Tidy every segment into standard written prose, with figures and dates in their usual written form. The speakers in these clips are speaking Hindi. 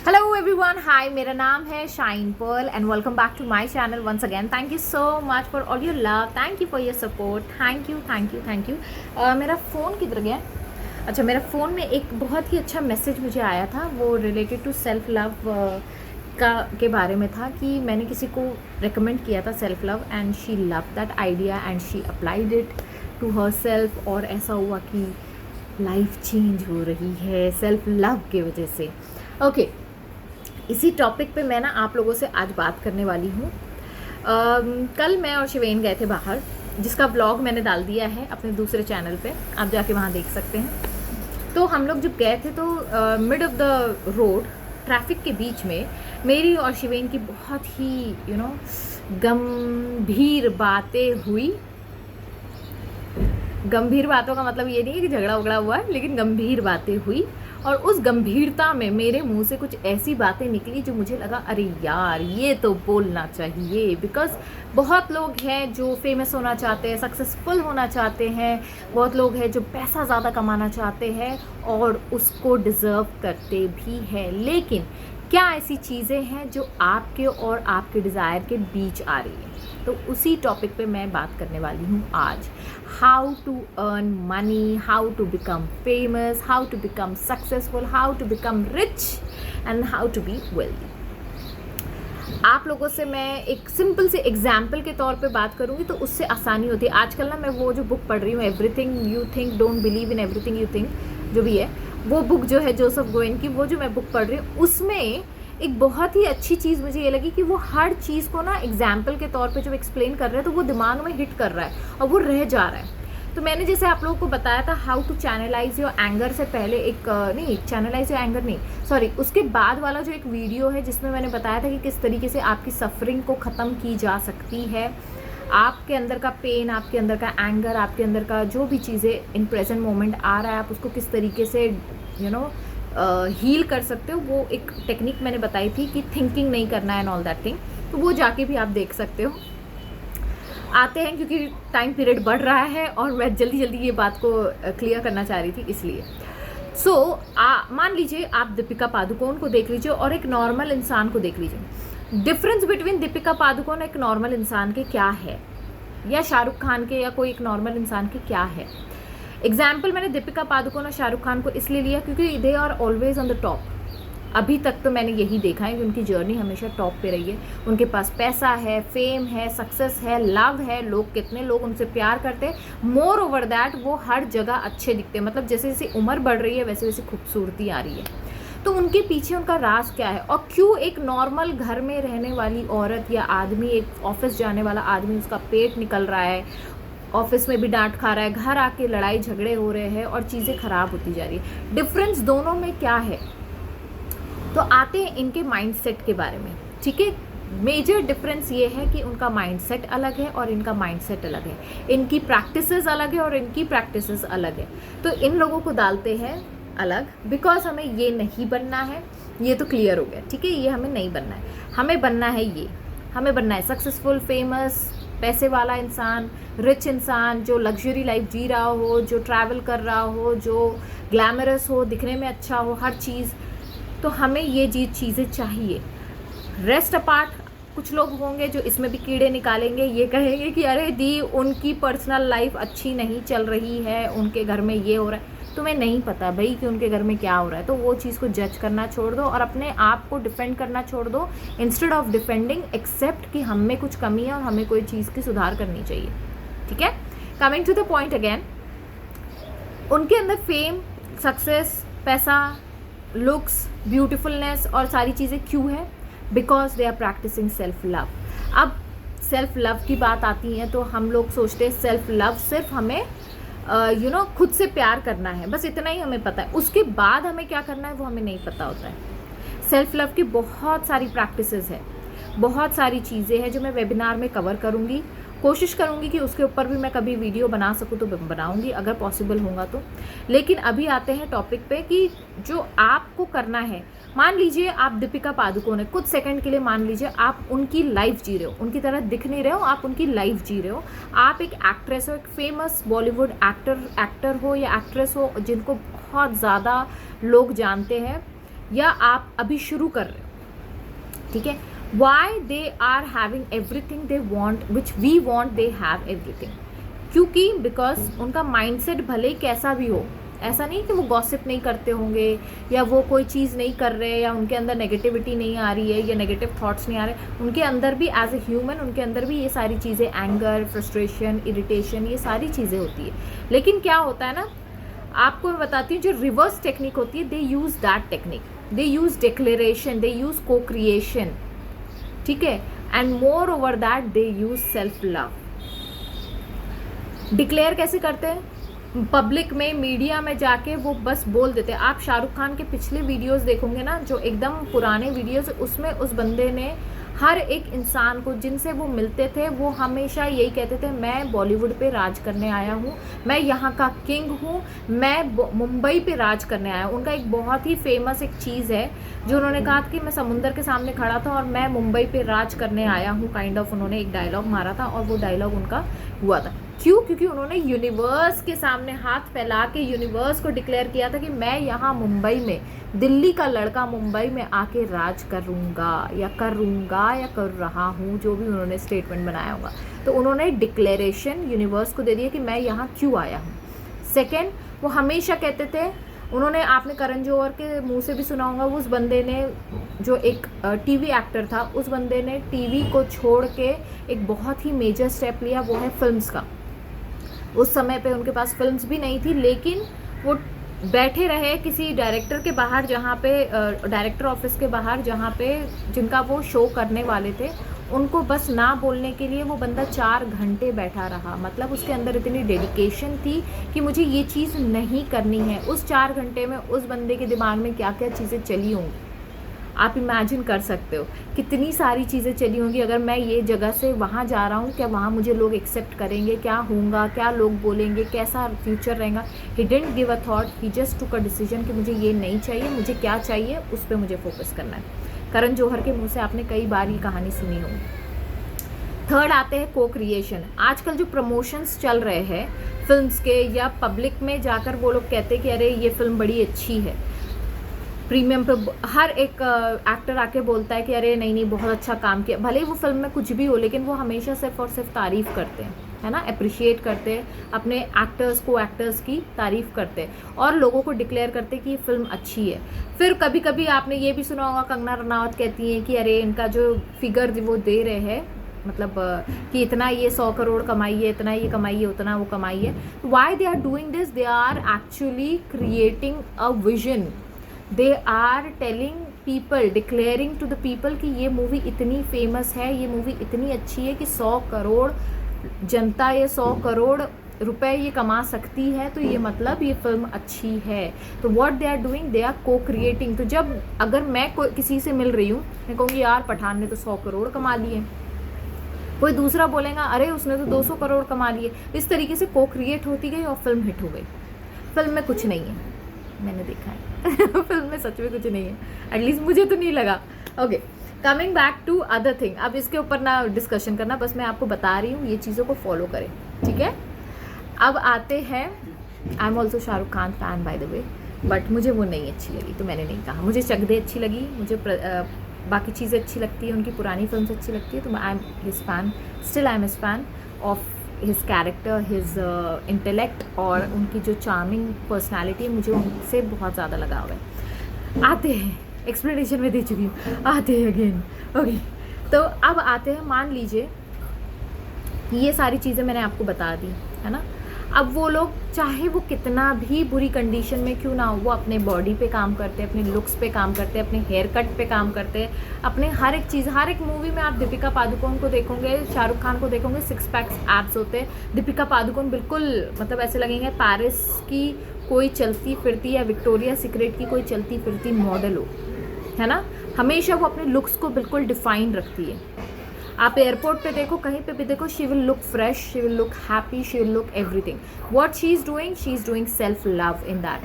हेलो एवरीवन, हाय, मेरा नाम है Shine Pearl and welcome back to my channel once again. Thank you so much for all your love, thank you for your support, thank you thank you thank you. मेरा फ़ोन किधर गया? अच्छा, मेरा फ़ोन में एक बहुत ही अच्छा मैसेज मुझे आया था, वो रिलेटेड टू सेल्फ लव के बारे में था कि मैंने किसी को रिकमेंड किया था self love and she love that idea and she applied it to herself, और ऐसा हुआ कि लाइफ चेंज हो रही है सेल्फ लव की वजह से। ओके, इसी टॉपिक पे मैं आप लोगों से आज बात करने वाली हूँ। कल मैं और शिवेन गए थे बाहर, जिसका व्लॉग मैंने डाल दिया है अपने दूसरे चैनल पे, आप जाके वहाँ देख सकते हैं। तो हम लोग जब गए थे तो mid of the road traffic के बीच में मेरी और शिवेन की बहुत ही गंभीर बातें हुई। गंभीर बातों का मतलब ये नहीं है कि झगड़ा वगड़ा हुआ, लेकिन गंभीर बातें हुई, और उस गंभीरता में मेरे मुंह से कुछ ऐसी बातें निकली जो मुझे लगा अरे यार ये तो बोलना चाहिए। बिकॉज बहुत लोग हैं जो फेमस होना चाहते हैं, सक्सेसफुल होना चाहते हैं, बहुत लोग हैं जो पैसा ज़्यादा कमाना चाहते हैं और उसको डिज़र्व करते भी हैं, लेकिन क्या ऐसी चीज़ें हैं जो आपके और आपके डिज़ायर के बीच आ रही हैं? तो उसी टॉपिक पे मैं बात करने वाली हूँ आज। How to earn money, how to become famous, how to become successful, how to become rich and how to be wealthy. आप लोगों से मैं एक सिंपल से एग्जाम्पल के तौर पे बात करूँगी तो उससे आसानी होती है। आजकल मैं वो जो बुक पढ़ रही हूँ, everything you think don't believe in everything you think, जो भी है वो बुक जो है जोसेफ गोएन की, वो जो मैं बुक पढ़ रही हूँ, उसमें एक बहुत ही अच्छी चीज़ मुझे ये लगी कि वो हर चीज़ को एग्जाम्पल के तौर पे जब एक्सप्लेन कर रहे हैं तो वो दिमाग में हिट कर रहा है और वो रह जा रहा है। तो मैंने जैसे आप लोगों को बताया था how to channelise your anger से पहले एक नहीं, चैनलाइज योर एंगर नहीं, सॉरी, उसके बाद वाला जो एक वीडियो है जिसमें मैंने बताया था कि किस तरीके से आपकी सफरिंग को ख़त्म की जा सकती है। आपके अंदर का पेन, आपके अंदर का एंगर, आपके अंदर का जो भी चीज़ें इन प्रेजेंट मोमेंट आ रहा है, आप उसको किस तरीके से हील कर सकते हो। वो एक टेक्निक मैंने बताई थी कि थिंकिंग नहीं करना है एंड ऑल दैट थिंग, तो वो जाके भी आप देख सकते हो। आते हैं, क्योंकि टाइम पीरियड बढ़ रहा है और मैं जल्दी जल्दी ये बात को क्लियर करना चाह रही थी, इसलिए। मान लीजिए आप दीपिका पादुकोण को देख लीजिए और एक नॉर्मल इंसान को देख लीजिए। डिफरेंस बिटवीन दीपिका पादुकोण एक नॉर्मल इंसान के क्या है, या शाहरुख खान के या कोई एक नॉर्मल इंसान के क्या है। एग्जाम्पल मैंने दीपिका पादुकोण और शाहरुख खान को इसलिए लिया क्योंकि they are always on the top. अभी तक तो मैंने यही देखा है कि उनकी जर्नी हमेशा टॉप पे रही है। उनके पास पैसा है, फेम है, सक्सेस है, लव है, लोग कितने लोग उनसे प्यार करते हैं। मोर ओवर दैट वो हर जगह अच्छे दिखते हैं, मतलब जैसे जैसे उम्र बढ़ रही है वैसे वैसे खूबसूरती आ रही है। तो उनके पीछे उनका राज क्या है, और क्यों एक नॉर्मल घर में रहने वाली औरत या आदमी, एक ऑफिस जाने वाला आदमी, उसका पेट निकल रहा है, ऑफिस में भी डांट खा रहा है, घर आके लड़ाई झगड़े हो रहे हैं और चीज़ें खराब होती जा रही है। डिफरेंस दोनों में क्या है? तो आते हैं इनके माइंडसेट के बारे में। ठीक है, मेजर डिफरेंस ये है कि उनका माइंडसेट अलग है और इनका माइंडसेट अलग है, इनकी प्रैक्टिसेस अलग है और इनकी प्रैक्टिसेस अलग है। तो इन लोगों को डालते हैं अलग, बिकॉज हमें ये नहीं बनना है, ये तो क्लियर हो गया। ठीक है, ये हमें नहीं बनना है, हमें बनना है ये, हमें बनना है सक्सेसफुल, फेमस, पैसे वाला इंसान, रिच इंसान, जो लग्जरी लाइफ जी रहा हो, जो ट्रैवल कर रहा हो, जो ग्लैमरस हो, दिखने में अच्छा हो, हर चीज़। तो हमें ये चीज़ें चाहिए। रेस्ट अपार्ट कुछ लोग होंगे जो इसमें भी कीड़े निकालेंगे, ये कहेंगे कि अरे दी उनकी पर्सनल लाइफ अच्छी नहीं चल रही है, उनके घर में ये हो रहा है। तुम्हें नहीं पता भाई कि उनके घर में क्या हो रहा है, तो वो चीज़ को जज करना छोड़ दो और अपने आप को डिफेंड करना छोड़ दो। इंस्टेड ऑफ डिफेंडिंग, एक्सेप्ट कि हम में कुछ कमी है और हमें कोई चीज़ की सुधार करनी चाहिए। ठीक है, coming to the point again, उनके अंदर फेम, सक्सेस, पैसा, लुक्स, ब्यूटीफुलनेस और सारी चीज़ें क्यों है? Because they are practising self love. अब सेल्फ लव की बात आती है तो हम लोग सोचते हैं सेल्फ लव सिर्फ हमें खुद से प्यार करना है, बस इतना ही हमें पता है। उसके बाद हमें क्या करना है वो हमें नहीं पता होता है। सेल्फ लव की बहुत सारी प्रैक्टिसेस है, बहुत सारी चीज़ें हैं जो मैं वेबिनार में कवर करूँगी। कोशिश करूँगी कि उसके ऊपर भी मैं कभी वीडियो बना सकूँ तो बनाऊँगी, अगर पॉसिबल होगा तो। लेकिन अभी आते हैं टॉपिक पे कि जो आपको करना है। मान लीजिए आप दीपिका पादुकोण है, कुछ सेकंड के लिए मान लीजिए आप उनकी लाइफ जी रहे हो, उनकी तरह दिख नहीं रहे हो, आप उनकी लाइफ जी रहे हो। आप एक एक्ट्रेस हो, एक फेमस बॉलीवुड एक्टर हो या एक्ट्रेस हो जिनको बहुत ज़्यादा लोग जानते हैं, या आप अभी शुरू कर रहे हो, ठीक है। Why they are having everything they want which we want, they have everything, क्योंकि बिकॉज उनका माइंडसेट भले ही कैसा भी हो, ऐसा नहीं कि वो गॉसिप नहीं करते होंगे या वो कोई चीज़ नहीं कर रहे या उनके अंदर नेगेटिविटी नहीं आ रही है या नेगेटिव थॉट्स नहीं आ रहे, उनके अंदर भी एज ए ह्यूमन उनके अंदर भी ये सारी चीज़ें, एंगर, फ्रस्ट्रेशन, इरिटेशन, ये सारी चीज़ें होती है। लेकिन क्या होता है ना, आपको मैं बताती हूँ, जो रिवर्स टेक्निक होती है, they use that technique, they use declaration, they use co creation, ठीक है, and moreover that they use self love. Declare कैसे करते हैं? पब्लिक में, मीडिया में जाके वो बस बोल देते हैं। आप शाहरुख खान के पिछले वीडियोस देखोगे ना, जो एकदम पुराने वीडियोस, उसमें उस बंदे ने हर एक इंसान को जिनसे वो मिलते थे, वो हमेशा यही कहते थे, मैं बॉलीवुड पे राज करने आया हूँ, मैं यहाँ का किंग हूँ, मैं मुंबई पे राज करने आया हूँ। उनका एक बहुत ही फेमस एक चीज़ है जो उन्होंने कहा कि मैं समुंदर के सामने खड़ा था और मैं मुंबई पे राज करने आया हूँ, काइंड ऑफ उन्होंने एक डायलॉग मारा था और वो डायलॉग उनका हुआ था। क्यों? क्योंकि उन्होंने यूनिवर्स के सामने हाथ फैला के यूनिवर्स को डिक्लेयर किया था कि मैं यहाँ मुंबई में, दिल्ली का लड़का मुंबई में आके राज करूँगा या कर रहा हूँ, जो भी उन्होंने स्टेटमेंट बनाया होगा। तो उन्होंने डिक्लेरेशन यूनिवर्स को दे दिया कि मैं यहाँ क्यों आया हूँ। सेकेंड, वो हमेशा कहते थे, उन्होंने, आपने करण जौहर के मुंह से भी सुना होगा, उस बंदे ने, जो एक टीवी एक्टर था, उस बंदे ने टीवी को छोड़ के एक बहुत ही मेजर स्टेप लिया, वो है फिल्म्स का। उस समय पे उनके पास फिल्म्स भी नहीं थी, लेकिन वो बैठे रहे किसी डायरेक्टर के बाहर, जहाँ पे डायरेक्टर ऑफिस के बाहर, जहाँ पे जिनका वो शो करने वाले थे, उनको बस ना बोलने के लिए वो बंदा 4 घंटे बैठा रहा। मतलब उसके अंदर इतनी डेडिकेशन थी कि मुझे ये चीज़ नहीं करनी है। उस 4 घंटे में उस बंदे के दिमाग में क्या क्या चीज़ें चली होंगी, आप इमेजिन कर सकते हो कितनी सारी चीज़ें चली होंगी। अगर मैं ये जगह से वहाँ जा रहा हूँ, क्या वहाँ मुझे लोग एक्सेप्ट करेंगे, क्या होगा, क्या लोग बोलेंगे, कैसा फ्यूचर रहेगा। He didn't give a thought, he just took a decision कि मुझे ये नहीं चाहिए, मुझे क्या चाहिए उस पर मुझे फोकस करना है। करण जौहर के मुँह से आपने कई बार ये कहानी सुनी होगी। थर्ड आते हैं को क्रिएशन। आजकल जो प्रमोशंस चल रहे हैं फिल्म्स के, या पब्लिक में जाकर वो लोग कहते हैं कि अरे ये फिल्म बड़ी अच्छी है, प्रीमियम पे हर एक एक्टर आके बोलता है कि अरे नहीं नहीं बहुत अच्छा काम किया, भले ही वो फिल्म में कुछ भी हो, लेकिन वो हमेशा सिर्फ और सिर्फ तारीफ़ करते हैं, है ना, अप्रिशिएट करते हैं अपने एक्टर्स को, एक्टर्स की तारीफ़ करते हैं और लोगों को डिक्लेयर करते हैं कि ये फिल्म अच्छी है। फिर कभी कभी आपने ये भी सुना होगा, कंगना रनावत कहती हैं कि अरे इनका जो फिगर वो दे रहे हैं, मतलब कि इतना ये 100 करोड़ कमाई है, इतना ये कमाई है, उतना वो कमाई है। Why they are doing this? They are actually creating a vision. They are telling people, declaring to the people कि ये मूवी इतनी फेमस है, ये मूवी इतनी अच्छी है कि 100 करोड़ जनता, ये 100 करोड़ रुपए ये कमा सकती है, तो ये मतलब ये फिल्म अच्छी है। तो what they are doing, they are co creating. तो जब अगर मैं किसी से मिल रही हूँ, मैं कहूँगी यार पठान ने तो 100 करोड़ कमा लिए, कोई दूसरा बोलेगा अरे उसने तो 200 करोड़ कमा लिए। इस तरीके से को क्रिएट होती गई और फिल्म हिट हो गई। फिल्म में कुछ नहीं है, मैंने देखा है फिल्म में सच में कुछ नहीं है, एटलीस्ट मुझे तो नहीं लगा। Okay, coming back to other thing. अब इसके ऊपर ना डिस्कशन करना, बस मैं आपको बता रही हूँ ये चीज़ों को फॉलो करें, ठीक है। अब आते हैं, I am also Shahrukh Khan fan by the way, but मुझे वो नहीं अच्छी लगी, तो मैंने नहीं कहा। मुझे चक दे अच्छी लगी, मुझे बाकी चीज़ें अच्छी लगती है, उनकी पुरानी फिल्म्स अच्छी लगती है, तो I am his fan, still I am his fan of his character, his intellect और उनकी जो चार्मिंग पर्सनैलिटी है, मुझे उनसे बहुत ज़्यादा लगाव है। आते हैं, एक्सप्लेनेशन में दे चुकी हूँ, आते हैं अगेन। ओके, तो अब आते हैं, मान लीजिए ये सारी चीज़ें मैंने आपको बता दी, है ना। अब वो लोग चाहे वो कितना भी बुरी कंडीशन में क्यों ना हो, वो अपने बॉडी पे काम करते हैं, अपने लुक्स पे काम करते हैं, अपने हेयर कट पे काम करते हैं, अपने हर एक चीज़। हर एक मूवी में आप दीपिका पादुकोण को देखोगे, शाहरुख खान को देखोगे, 6 पैक्स एब्स होते हैं। दीपिका पादुकोण बिल्कुल, मतलब ऐसे लगेंगे पेरिस की कोई चलती फिरती या विक्टोरिया सीक्रेट की कोई चलती फिरती मॉडल हो, है ना। हमेशा वो अपने लुक्स को बिल्कुल डिफाइन रखती है। आप एयरपोर्ट पे देखो, कहीं पे भी देखो, she will look fresh, she will look happy, she will look everything. What she is doing self love in that.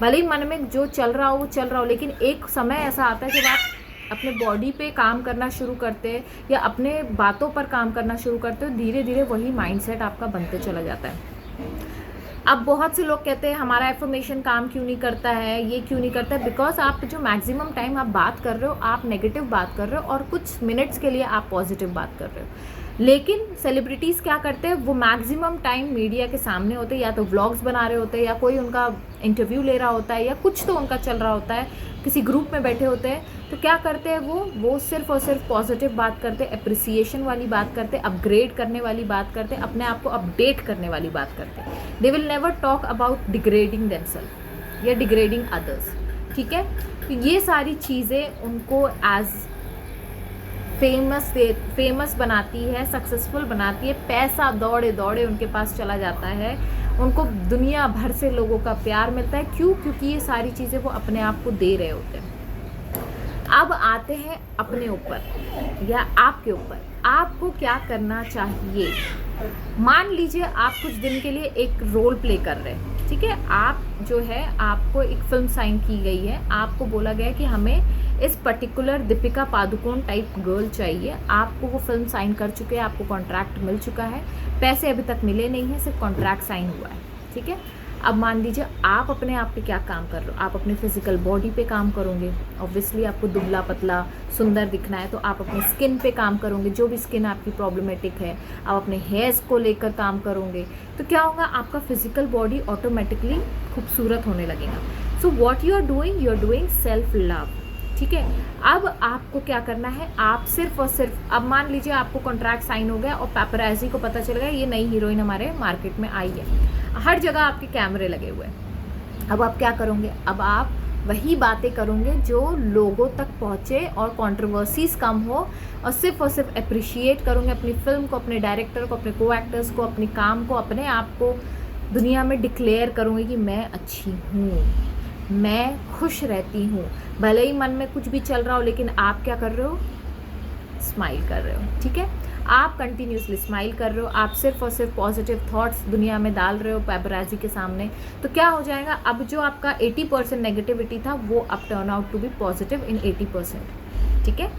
भले ही मन में जो चल रहा हो वो चल रहा हो, लेकिन एक समय ऐसा आता है जब आप अपने बॉडी पे काम करना शुरू करते हैं या अपने बातों पर काम करना शुरू करते हो, धीरे धीरे वही माइंडसेट आपका बनते चला जाता है। अब बहुत से लोग कहते हैं हमारा एफर्मेशन काम क्यों नहीं करता है, ये क्यों नहीं करता है, बिकॉज आप जो मैक्सिमम टाइम आप बात कर रहे हो आप नेगेटिव बात कर रहे हो और कुछ मिनट्स के लिए आप पॉजिटिव बात कर रहे हो। लेकिन सेलिब्रिटीज़ क्या करते हैं, वो मैक्सिमम टाइम मीडिया के सामने होते हैं, या तो व्लॉग्स बना रहे होते हैं, या कोई उनका इंटरव्यू ले रहा होता है, या कुछ तो उनका चल रहा होता है, किसी ग्रुप में बैठे होते हैं। तो क्या करते हैं वो सिर्फ और सिर्फ पॉजिटिव बात करते हैं, अप्रिसिएशन वाली बात करते हैं, अपग्रेड करने वाली बात करते हैं, अपने आप को अपडेट करने वाली बात करते हैं। They will never talk about degrading themselves या डिग्रेडिंग अदर्स। ठीक है, तो ये सारी चीज़ें उनको एज फेमस बनाती है, सक्सेसफुल बनाती है, पैसा दौड़े दौड़े उनके पास चला जाता है, उनको दुनिया भर से लोगों का प्यार मिलता है। क्यों? क्योंकि ये सारी चीज़ें वो अपने आप को दे रहे होते हैं। अब आते हैं अपने ऊपर या आपके ऊपर, आपको क्या करना चाहिए। मान लीजिए आप कुछ दिन के लिए एक रोल प्ले कर रहे हैं, ठीक है, आप जो है आपको एक फिल्म साइन की गई है, आपको बोला गया है कि हमें इस particular Deepika Padukone type girl चाहिए। आपको वो फिल्म साइन कर चुके हैं, आपको कॉन्ट्रैक्ट मिल चुका है, पैसे अभी तक मिले नहीं हैं, सिर्फ कॉन्ट्रैक्ट साइन हुआ है। ठीक है, अब मान लीजिए आप अपने आप पे क्या काम कर रहे हो, आप अपने फिजिकल बॉडी पे काम करोगे। ऑब्वियसली आपको दुबला पतला सुंदर दिखना है तो आप अपने स्किन पे काम करोगे, जो भी स्किन आपकी प्रॉब्लमेटिक है। आप अपने हेयर्स को लेकर काम करोगे तो क्या होगा, आपका फिजिकल बॉडी ऑटोमेटिकली खूबसूरत होने लगेगा। So what you are doing self love. ठीक है, अब आपको क्या करना है, आप सिर्फ और सिर्फ, अब मान लीजिए आपको कॉन्ट्रैक्ट साइन हो गया और पेपराजी को पता चल गया ये नई हीरोइन हमारे मार्केट में आई है, हर जगह आपके कैमरे लगे हुए हैं। अब आप क्या करोगे, अब आप वही बातें करोगे जो लोगों तक पहुँचे और कंट्रोवर्सीज कम हो, और सिर्फ अप्रिशिएट करोगे अपनी फिल्म को, अपने डायरेक्टर को, अपने को एक्टर्स को, अपने काम को, अपने आप को दुनिया में डिक्लेयर करोगे कि मैं अच्छी हूँ, मैं खुश रहती हूँ। भले ही मन में कुछ भी चल रहा हो लेकिन आप क्या कर रहे हो, स्माइल कर रहे हो। ठीक है, आप कंटिन्यूसली स्माइल कर रहे हो, आप सिर्फ और सिर्फ पॉजिटिव थॉट्स दुनिया में डाल रहे हो पेपराजी के सामने। तो क्या हो जाएगा, अब जो आपका 80% नेगेटिविटी था वो अब turn out to be positive in 80%। ठीक है,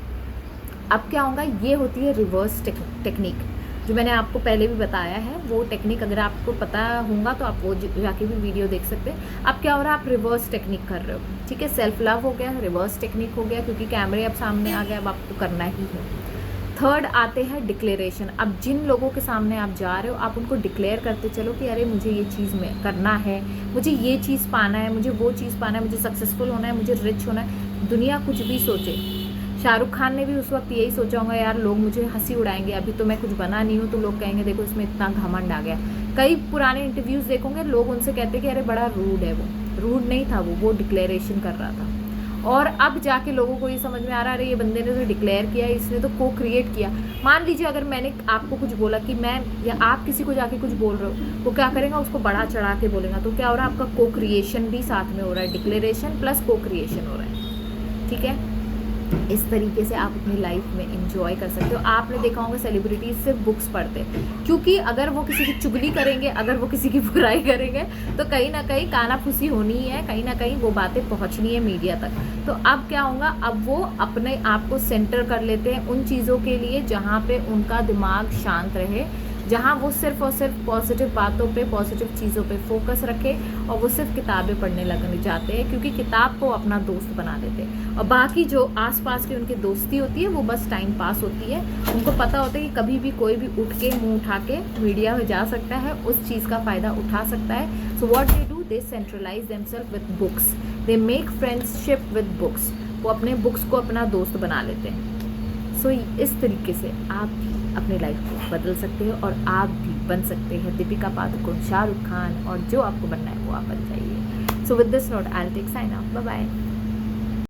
अब क्या होगा, ये होती है रिवर्स टेक्निक, जो मैंने आपको पहले भी बताया है। वो टेक्निक अगर आपको पता होगा तो आप वो जाके भी वीडियो देख सकते हैं। अब क्या हो रहा है, आप रिवर्स टेक्निक कर रहे हो। ठीक है, सेल्फ लव हो गया, रिवर्स टेक्निक हो गया, क्योंकि कैमरे अब सामने आ गया, अब आपको करना ही है। थर्ड आते हैं डिक्लेरेशन। अब जिन लोगों के सामने आप जा रहे हो आप उनको डिक्लेयर करते चलो कि अरे मुझे ये चीज़ में करना है, मुझे ये चीज़ पाना है, मुझे वो चीज़ पाना है, मुझे सक्सेसफुल होना है, मुझे रिच होना है। दुनिया कुछ भी सोचे, शाहरुख खान ने भी उस वक्त यही सोचा होगा, यार लोग मुझे हंसी उड़ाएंगे, अभी तो मैं कुछ बना नहीं हूँ तो लोग कहेंगे देखो इसमें इतना घमंड आ गया। कई पुराने इंटरव्यूज़ देखोगे लोग उनसे कहते कि अरे बड़ा रूड है, वो रूड नहीं था, वो डिक्लेरेशन कर रहा था। और अब जाके लोगों को ये समझ में आ रहा है अरे ये बंदे ने तो डिक्लेयर किया, इसने तो को क्रिएट किया। मान लीजिए अगर मैंने आपको कुछ बोला कि मैं, या आप किसी को जाके कुछ बोल रहे हो, वो क्या करेगा, उसको बढ़ा चढ़ा के बोलेगा। तो क्या हो रहा है, आपका को क्रिएशन भी साथ में हो रहा है, डिक्लेरेशन प्लस को क्रिएशन हो रहा है। ठीक है, इस तरीके से आप अपनी लाइफ में इंजॉय कर सकते हो। आपने देखा होगा सेलिब्रिटीज सिर्फ बुक्स पढ़ते हैं, क्योंकि अगर वो किसी की चुगली करेंगे, अगर वो किसी की बुराई करेंगे तो कहीं ना कहीं कानाफूसी होनी है, कहीं ना कहीं वो बातें पहुंचनी है मीडिया तक। तो अब क्या होगा, अब वो अपने आप को सेंटर कर लेते हैं उन चीज़ों के लिए जहाँ पे उनका दिमाग शांत रहे, जहाँ वो सिर्फ और सिर्फ पॉजिटिव बातों पे, पॉजिटिव चीज़ों पे फोकस रखे, और वो सिर्फ किताबें पढ़ने लग जाते हैं, क्योंकि किताब को अपना दोस्त बना देते हैं। और बाकी जो आसपास की उनकी दोस्ती होती है वो बस टाइम पास होती है। उनको पता होता है कि कभी भी कोई भी उठ के मुंह उठा के मीडिया में जा सकता है, उस चीज़ का फ़ायदा उठा सकता है। So what they do, they centralise themselves with books, they make friendship with books. वो अपने बुक्स को अपना दोस्त बना लेते हैं। सो इस तरीके से आप भी अपनी लाइफ को बदल सकते हो और आप भी बन सकते हैं दीपिका पादुकोण, शाहरुख खान, और जो आपको बनना है वो आप बन जाइए। So with this note I will take sign off, bye bye.